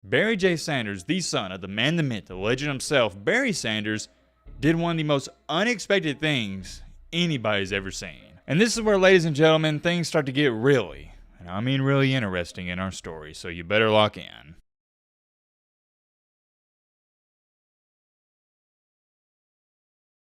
Barry J. Sanders, the son of the man, the myth, the legend himself, Barry Sanders, did one of the most unexpected things anybody's ever seen. And this is where, ladies and gentlemen, things start to get really, and I mean really interesting in our story, so you better lock in.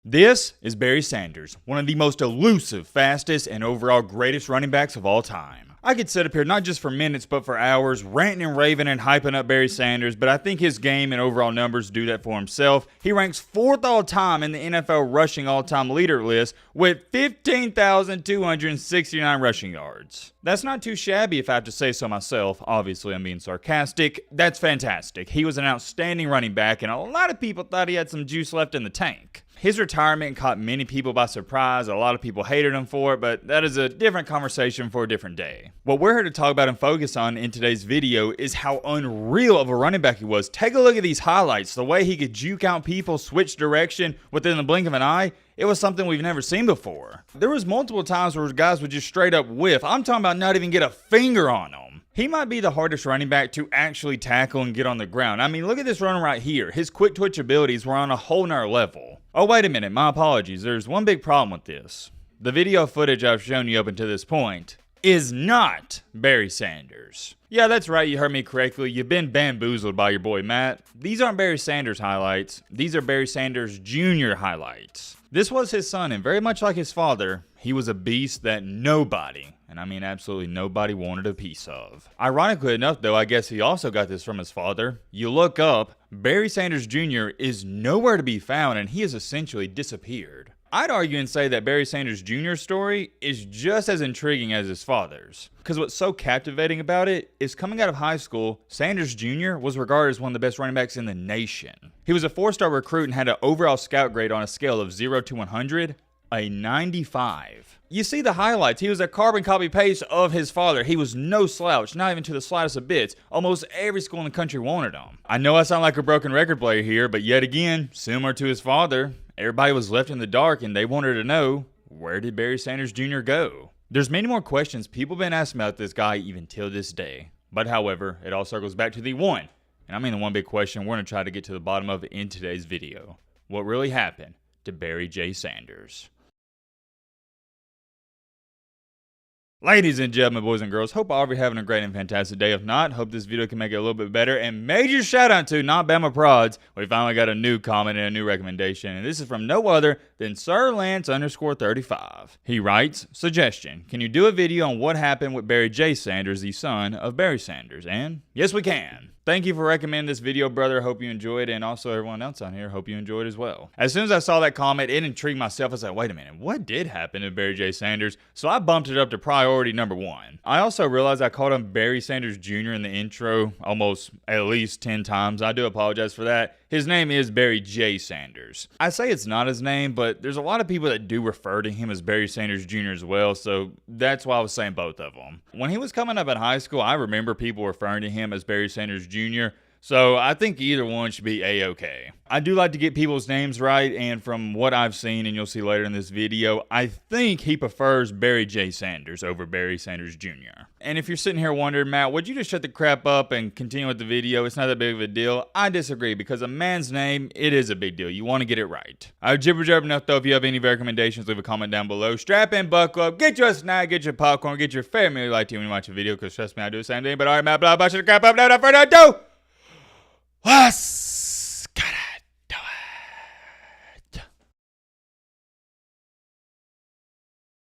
This is Barry Sanders, one of the most elusive, fastest, and overall greatest running backs of all time. I could sit up here not just for minutes but for hours, ranting and raving and hyping up Barry Sanders, but I think his game and overall numbers do that for himself. He ranks 4th all-time in the NFL rushing all-time leader list with 15,269 rushing yards. That's not too shabby if I have to say so myself. Obviously, I'm being sarcastic. That's fantastic. He was an outstanding running back, and a lot of people thought he had some juice left in the tank. His retirement caught many people by surprise. A lot of people hated him for it, but that is a different conversation for a different day. What we're here to talk about and focus on in today's video is how unreal of a running back he was. Take a look at these highlights. The way he could juke out people, switch direction within the blink of an eye. It was something we've never seen before. There was multiple times where guys would just straight up whiff. I'm talking about not even get a finger on him. He might be the hardest running back to actually tackle and get on the ground. I mean, look at this runner right here. His quick twitch abilities were on a whole nother level. Oh, wait a minute. My apologies. There's one big problem with this. The video footage I've shown you up until this point is not Barry Sanders. Yeah, that's right. You heard me correctly. You've been bamboozled by your boy Matt. These aren't Barry Sanders highlights. These are Barry Sanders Jr. highlights. This was his son, and very much like his father, he was a beast that nobody, and I mean absolutely nobody, wanted a piece of. Ironically enough, though, I guess he also got this from his father. You look up, Barry Sanders Jr. is nowhere to be found, and he has essentially disappeared. I'd argue and say that Barry Sanders Jr.'s story is just as intriguing as his father's. Because what's so captivating about it is coming out of high school, Sanders Jr. was regarded as one of the best running backs in the nation. He was a 4-star recruit and had an overall scout grade on a scale of 0 to 100, a 95. You see the highlights. He was a carbon copy paste of his father. He was no slouch, not even to the slightest of bits. Almost every school in the country wanted him. I know I sound like a broken record player here, but yet again, similar to his father, everybody was left in the dark and they wanted to know, where did Barry Sanders Jr. go? There's many more questions people have been asking about this guy even till this day. But however, it all circles back to the one, and I mean the one big question we're going to try to get to the bottom of in today's video. What really happened to Barry J. Sanders? Ladies and gentlemen, boys and girls, hope all of you are having a great and fantastic day. If not, hope this video can make it a little bit better. And major shout out to Not Bama Prods. We finally got a new comment and a new recommendation. And this is from no other than Sir Lance _35. He writes, suggestion, can you do a video on what happened with Barry J. Sanders, the son of Barry Sanders? And yes, we can. Thank you for recommending this video, brother. Hope you enjoyed it. And also everyone else on here, hope you enjoyed as well. As soon as I saw that comment, it intrigued myself. I was like, wait a minute, what did happen to Barry J. Sanders? So I bumped it up to priority number 1. I also realized I called him Barry Sanders Jr. in the intro almost at least 10 times. I do apologize for that. His name is Barry J. Sanders. I say it's not his name, but there's a lot of people that do refer to him as Barry Sanders Jr. as well, so that's why I was saying both of them. When he was coming up in high school, I remember people referring to him as Barry Sanders Jr., so I think either one should be A-okay. I do like to get people's names right, and from what I've seen, and you'll see later in this video, I think he prefers Barry J. Sanders over Barry Sanders Jr. And if you're sitting here wondering, Matt, would you just shut the crap up and continue with the video? It's not that big of a deal. I disagree, because a man's name, it is a big deal. You want to get it right. I've jibber enough, though. If you have any recommendations, leave a comment down below. Strap in, buckle up, get you a snack, get your popcorn, get your family light tea when you watch a video, because trust me, I do the same thing. But all right, Matt, blah, shut the crap up, now, without further ado. Let's get it, do it.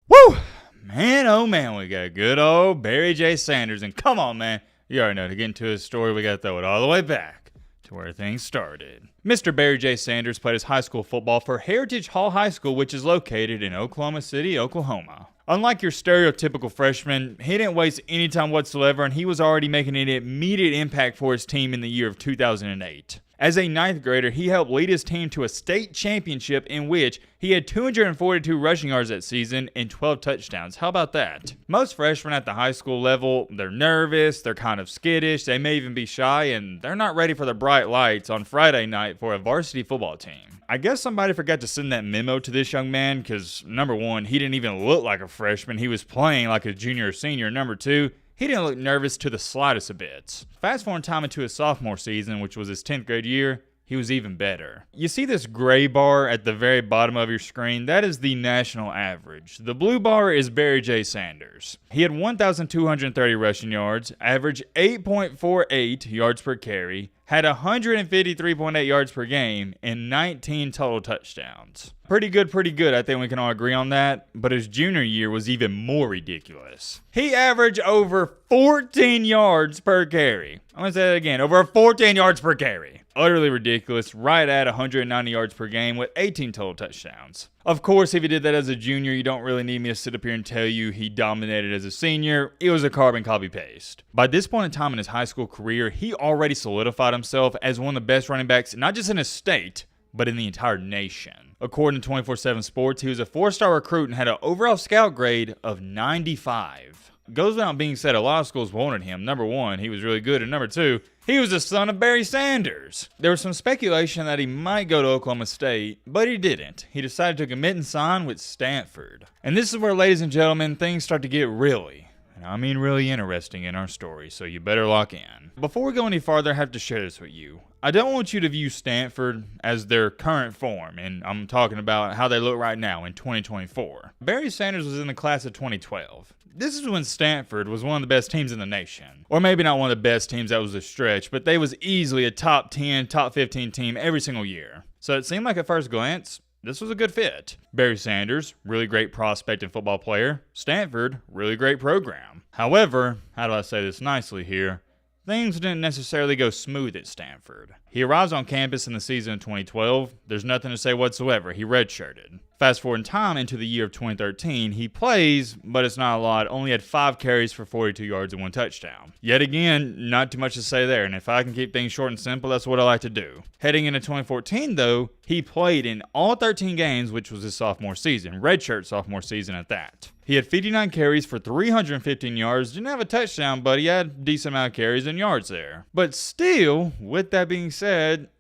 Woo! Man, oh man, we got good old Barry J. Sanders. And come on, man. You already know, to get into his story, we got to throw it all the way back to where things started. Mr. Barry J. Sanders played his high school football for Heritage Hall High School, which is located in Oklahoma City, Oklahoma. Unlike your stereotypical freshman, he didn't waste any time whatsoever, and he was already making an immediate impact for his team in the year of 2008. As a 9th grader, he helped lead his team to a state championship in which he had 242 rushing yards that season and 12 touchdowns. How about that? Most freshmen at the high school level, they're nervous, they're kind of skittish, they may even be shy, and they're not ready for the bright lights on Friday night for a varsity football team. I guess somebody forgot to send that memo to this young man because, number one, he didn't even look like a freshman. He was playing like a junior or senior. Number two, he didn't look nervous to the slightest of bits. Fast forward time into his sophomore season, which was his 10th grade year, he was even better. You see this gray bar at the very bottom of your screen? That is the national average. The blue bar is Barry J. Sanders. He had 1,230 rushing yards, averaged 8.48 yards per carry, had 153.8 yards per game, and 19 total touchdowns. Pretty good, I think we can all agree on that, but his junior year was even more ridiculous. He averaged over 14 yards per carry. I'm going to say that again, over 14 yards per carry. Utterly ridiculous, right at 190 yards per game with 18 total touchdowns. Of course, if he did that as a junior, you don't really need me to sit up here and tell you he dominated as a senior. It was a carbon copy paste. By this point in time in his high school career, he already solidified himself as one of the best running backs, not just in his state, but in the entire nation. According to 24/7 Sports, he was a 4-star recruit and had an overall scout grade of 95. Goes without being said, a lot of schools wanted him. Number one, he was really good, and number two, he was the son of Barry Sanders. There was some speculation that he might go to Oklahoma State, but he didn't. He decided to commit and sign with Stanford. And this is where, ladies and gentlemen, things start to get really, and I mean really interesting in our story, so you better lock in. Before we go any farther, I have to share this with you. I don't want you to view Stanford as their current form, and I'm talking about how they look right now in 2024. Barry Sanders was in the class of 2012. This is when Stanford was one of the best teams in the nation. Or maybe not one of the best teams, that was a stretch, but they was easily a top 10, top 15 team every single year. So it seemed like at first glance, this was a good fit. Barry Sanders, really great prospect and football player. Stanford, really great program. However, how do I say this nicely here? Things didn't necessarily go smooth at Stanford. He arrives on campus in the season of 2012. There's nothing to say whatsoever. He redshirted. Fast forward in time into the year of 2013, he plays, but it's not a lot. Only had 5 carries for 42 yards and 1 touchdown. Yet again, not too much to say there, and if I can keep things short and simple, that's what I like to do. Heading into 2014, though, he played in all 13 games, which was his sophomore season. Redshirt sophomore season at that. He had 59 carries for 315 yards. Didn't have a touchdown, but he had a decent amount of carries and yards there. But still, with that being said,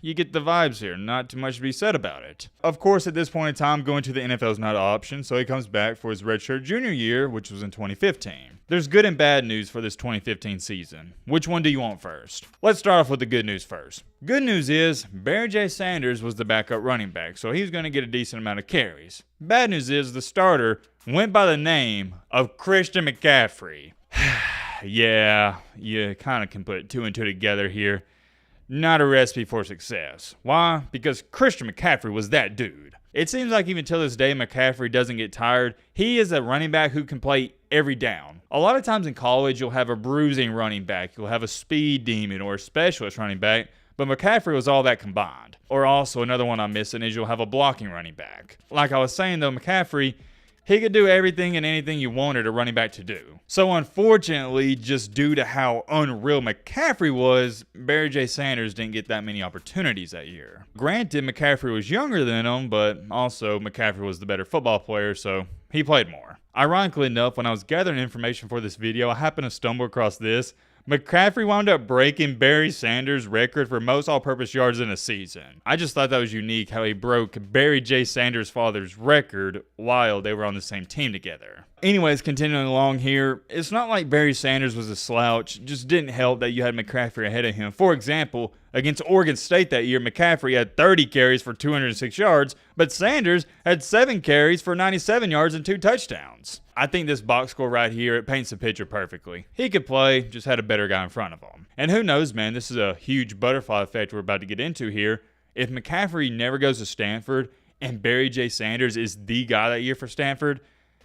you get the vibes here. Not too much to be said about it. Of course, at this point in time, going to the NFL is not an option, so he comes back for his redshirt junior year, which was in 2015. There's good and bad news for this 2015 season. Which one do you want first? Let's start off with the good news first. Good news is, Barry J. Sanders was the backup running back, so he's going to get a decent amount of carries. Bad news is, the starter went by the name of Christian McCaffrey. Yeah, you kind of can put 2 and 2 together here. Not a recipe for success. Why? Because Christian McCaffrey was that dude. It seems like even till this day, McCaffrey doesn't get tired. He is a running back who can play every down. A lot of times in college, you'll have a bruising running back. You'll have a speed demon or a specialist running back. But McCaffrey was all that combined. Or also, another one I'm missing is you'll have a blocking running back. Like I was saying though, McCaffrey, he could do everything and anything you wanted a running back to do. So unfortunately, just due to how unreal McCaffrey was, Barry J. Sanders didn't get that many opportunities that year. Granted, McCaffrey was younger than him, but also McCaffrey was the better football player, so he played more. Ironically enough, when I was gathering information for this video, I happened to stumble across this. McCaffrey wound up breaking Barry Sanders' record for most all-purpose yards in a season. I just thought that was unique how he broke Barry J. Sanders' father's record while they were on the same team together. Anyways, continuing along here, it's not like Barry Sanders was a slouch. It just didn't help that you had McCaffrey ahead of him. For example, against Oregon State that year, McCaffrey had 30 carries for 206 yards, but Sanders had 7 carries for 97 yards and 2 touchdowns. I think this box score right here, it paints the picture perfectly. He could play, just had a better guy in front of him. And who knows, man, this is a huge butterfly effect we're about to get into here. If McCaffrey never goes to Stanford and Barry J. Sanders is the guy that year for Stanford,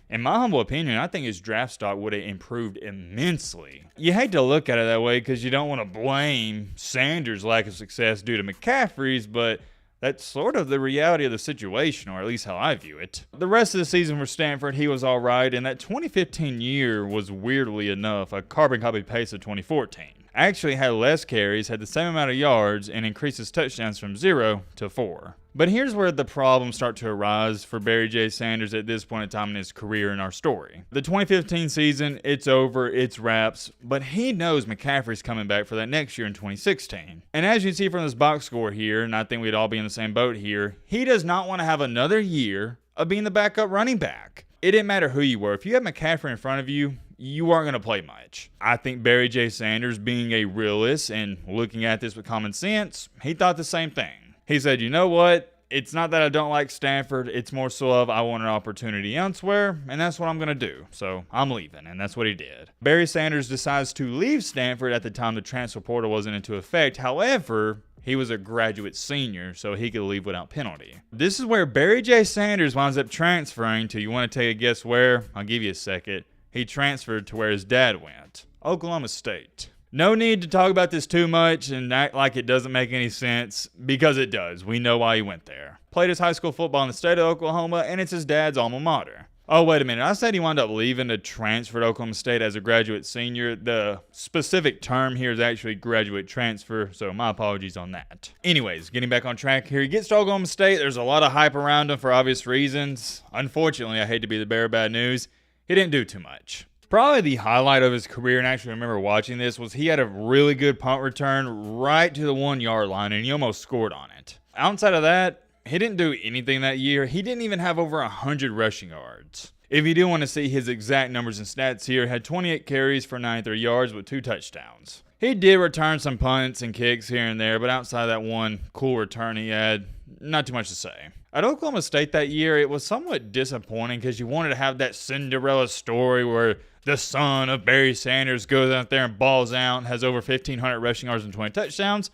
in my humble opinion, I think his draft stock would have improved immensely. You hate to look at it that way because you don't want to blame Sanders' lack of success due to McCaffrey's, but that's sort of the reality of the situation, or at least how I view it. The rest of the season for Stanford, he was all right, and that 2015 year was weirdly enough a carbon copy paste of 2014. Actually had less carries, had the same amount of yards, and increased his touchdowns from 0 to 4. But here's where the problems start to arise for Barry J. Sanders at this point in time in his career in our story. The 2015 season, it's over, it's wraps, but he knows McCaffrey's coming back for that next year in 2016. And as you can see from this box score here, and I think we'd all be in the same boat here, he does not want to have another year of being the backup running back. It didn't matter who you were. If you had McCaffrey in front of you, you weren't going to play much. I think Barry J. Sanders, being a realist and looking at this with common sense, he thought the same thing. He said, you know what? It's not that I don't like Stanford. It's more so of I want an opportunity elsewhere, and that's what I'm going to do. So I'm leaving, and that's what he did. Barry Sanders decides to leave Stanford at the time the transfer portal wasn't into effect. However, he was a graduate senior, so he could leave without penalty. This is where Barry J. Sanders winds up transferring to, you want to take a guess where? I'll give you a second. He transferred to where his dad went, Oklahoma State. No need to talk about this too much and act like it doesn't make any sense, because it does. We know why he went there. Played his high school football in the state of Oklahoma, and it's his dad's alma mater. Oh, wait a minute. I said he wound up leaving to transfer to Oklahoma State as a graduate senior. The specific term here is actually graduate transfer, so my apologies on that. Anyways, getting back on track here. He gets to Oklahoma State. There's a lot of hype around him for obvious reasons. Unfortunately, I hate to be the bearer of bad news, he didn't do too much. Probably the highlight of his career, and I actually remember watching this, was he had a really good punt return right to the 1-yard line, and he almost scored on it. Outside of that, he didn't do anything that year. He didn't even have over 100 rushing yards. If you do want to see his exact numbers and stats here, had 28 carries for 93 yards with 2 touchdowns. He did return some punts and kicks here and there, but outside of that one cool return he had, not too much to say. At Oklahoma State that year, it was somewhat disappointing because you wanted to have that Cinderella story where the son of Barry Sanders goes out there and balls out and has over 1,500 rushing yards and 20 touchdowns,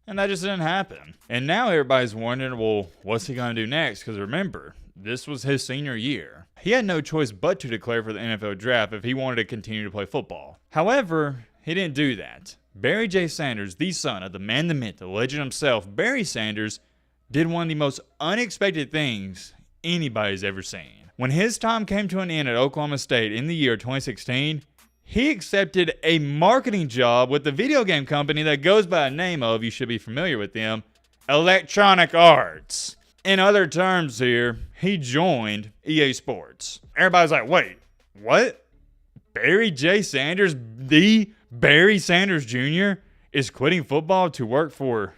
and that just didn't happen. And now everybody's wondering, well, what's he going to do next? Because remember, this was his senior year. He had no choice but to declare for the NFL draft if he wanted to continue to play football. However, he didn't do that. Barry J. Sanders, the son of the man, the myth, the legend himself, Barry Sanders, did one of the most unexpected things anybody's ever seen. When his time came to an end at Oklahoma State in the year 2016, he accepted a marketing job with the video game company that goes by the name of, you should be familiar with them, Electronic Arts. In other terms here, he joined EA Sports. Everybody's like, wait, what? Barry J. Sanders, the Barry Sanders Jr., is quitting football to work for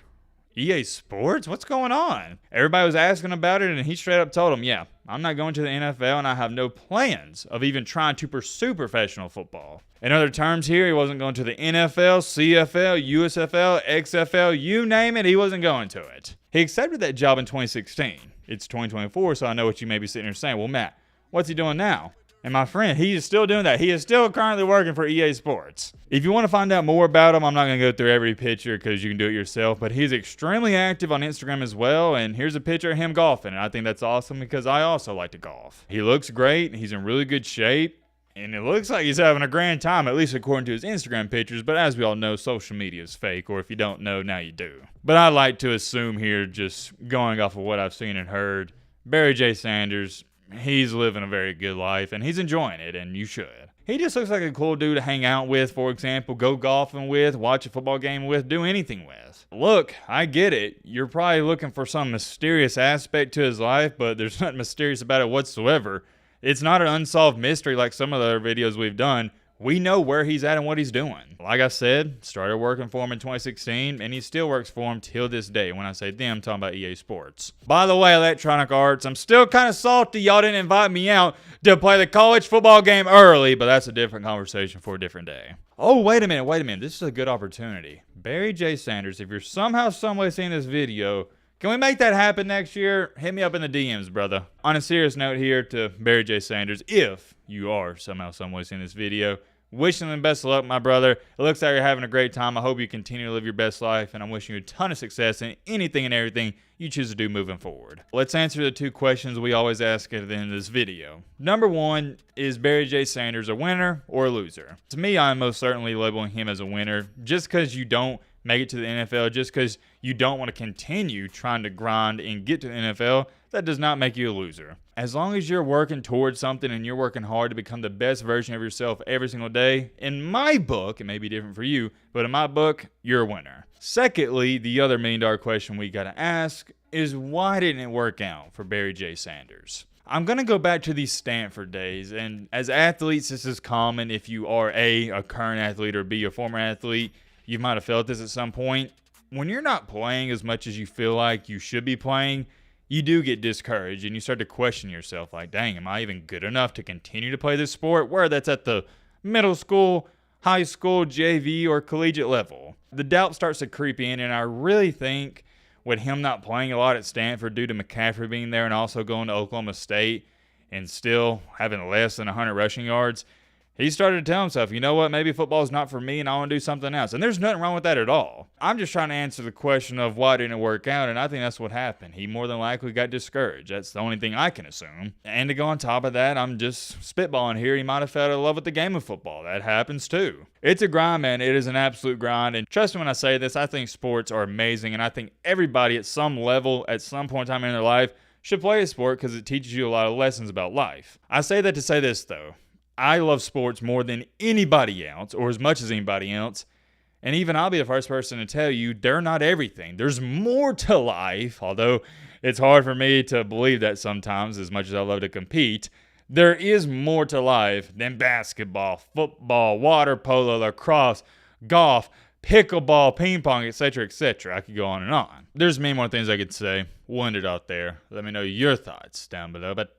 EA Sports? What's going on? Everybody was asking about it, and he straight up told them, yeah, I'm not going to the NFL, and I have no plans of even trying to pursue professional football. In other terms here, he wasn't going to the NFL, CFL, USFL, XFL, you name it, he wasn't going to it. He accepted that job in 2016. It's 2024, so I know what you may be sitting here saying. Well, Matt, what's he doing now? And my friend, he is still doing that. He is still currently working for EA Sports. If you want to find out more about him, I'm not going to go through every picture because you can do it yourself, but he's extremely active on Instagram as well, and here's a picture of him golfing, and I think that's awesome because I also like to golf. He looks great. He's in really good shape, and it looks like he's having a grand time, at least according to his Instagram pictures, but as we all know, social media is fake, or if you don't know, now you do. But I like to assume here, just going off of what I've seen and heard, Barry J. Sanders, he's living a very good life, and he's enjoying it, and you should. He just looks like a cool dude to hang out with, for example, go golfing with, watch a football game with, do anything with. Look, I get it. You're probably looking for some mysterious aspect to his life, but there's nothing mysterious about it whatsoever. It's not an unsolved mystery like some of the other videos we've done. We know where he's at and what he's doing. Like I said, started working for him in 2016, and he still works for him till this day. When I say them, I'm talking about EA Sports. By the way, Electronic Arts, I'm still kind of salty y'all didn't invite me out to play the college football game early, but that's a different conversation for a different day. Oh, wait a minute. This is a good opportunity. Barry J. Sanders, if you're somehow, someway seeing this video, can we make that happen next year? Hit me up in the DMs, brother. On a serious note here to Barry J. Sanders, if you are somehow, someway seeing this video, wishing them best of luck, my brother. It looks like you're having a great time. I hope you continue to live your best life, and I'm wishing you a ton of success in anything and everything you choose to do moving forward. Let's answer the 2 questions we always ask at the end of this video. Number 1, is Barry J. Sanders a winner or a loser? To me, I'm most certainly labeling him as a winner. Just because you don't make it to the NFL, just because you don't want to continue trying to grind and get to the NFL, that does not make you a loser. As long as you're working towards something and you're working hard to become the best version of yourself every single day, in my book, it may be different for you, but in my book, you're a winner. Secondly, the other $1 million question we got to ask is, why didn't it work out for Barry J. Sanders? I'm going to go back to these Stanford days, and as athletes, this is common. If you are a current athlete, or B, a former athlete, you might have felt this at some point. When you're not playing as much as you feel like you should be playing, you do get discouraged, and you start to question yourself like, dang, am I even good enough to continue to play this sport? Where that's at the middle school, high school, JV, or collegiate level. The doubt starts to creep in, and I really think with him not playing a lot at Stanford due to McCaffrey being there and also going to Oklahoma State and still having less than 100 rushing yards, he started to tell himself, you know what, maybe football is not for me and I want to do something else. And there's nothing wrong with that at all. I'm just trying to answer the question of why didn't it work out, and I think that's what happened. He more than likely got discouraged. That's the only thing I can assume. And to go on top of that, I'm just spitballing here. He might have fell in love with the game of football. That happens too. It's a grind, man. It is an absolute grind. And trust me when I say this, I think sports are amazing. And I think everybody at some level, at some point in time in their life, should play a sport because it teaches you a lot of lessons about life. I say that to say this, though. I love sports more than anybody else, or as much as anybody else. And even I'll be the first person to tell you they're not everything. There's more to life, although it's hard for me to believe that sometimes as much as I love to compete. There is more to life than basketball, football, water polo, lacrosse, golf, pickleball, ping pong, etc., etc. I could go on and on. There's many more things I could say. We'll end it out there. Let me know your thoughts down below. But